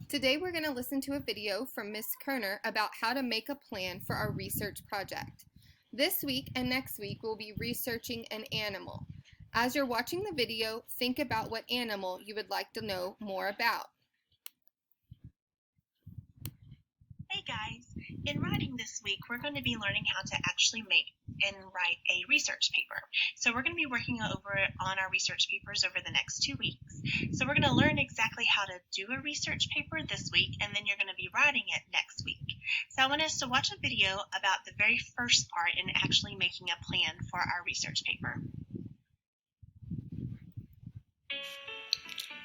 Today we're going to listen to a video from Miss Kerner about how to make a plan for our research project. This week and next week we'll be researching an animal. As you're watching the video, think about what animal you would like to know more about. Hey guys, in writing this week we're going to be learning how to actually make and write a research paper. So we're going to be working on our research papers over the next 2 weeks. So we're going to learn exactly how to do a research paper this week, and then you're going to be writing it next week. So I want us to watch a video about the very first part in actually making a plan for our research paper.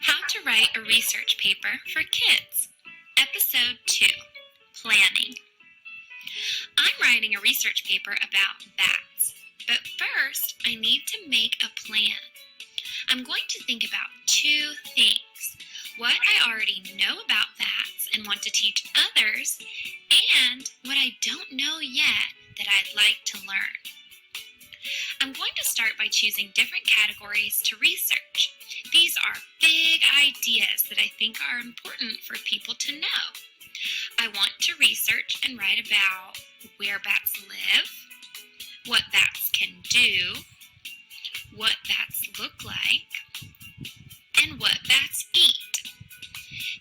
How to write a research paper for kids. Episode 2, Planning. I'm writing a research paper about bats, but first I need to make a plan. I'm going to think about 2 things: what I already know about bats and want to teach others, and what I don't know yet that I'd like to learn. I'm going to start by choosing different categories to research. These are big ideas that I think are important for people to know. I want to research and write about where bats live, what bats can do, what bats look like, and what bats eat.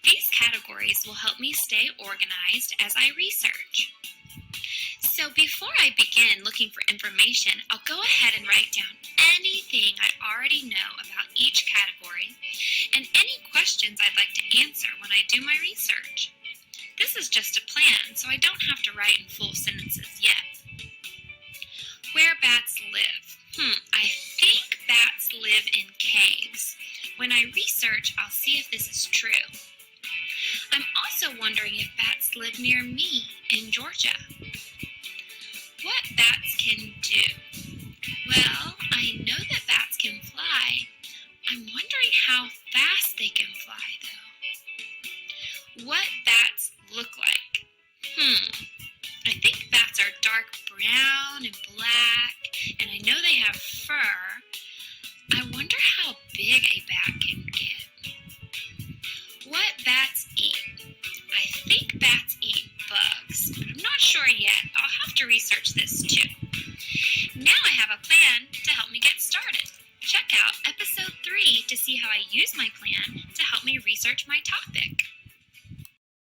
These categories will help me stay organized as I research. So before I begin looking for information, I'll go ahead and write down anything I already know about each category and any questions I'd like to answer when I do my research. This is just a plan, so I don't have to write in full sentences yet. Where bats live. I think bats live in caves. When I research, I'll see if this is true. I'm also wondering if bats live near me in Georgia. What bats can do? Well, I know that bats can fly. I'm wondering how fast they can fly, though. What bats look like? I think bats are dark brown and black, and I know they have fur. I wonder how big a bat can get. What bats eat? I think bats eat bugs, but I'm not sure yet. I'll have to research this too.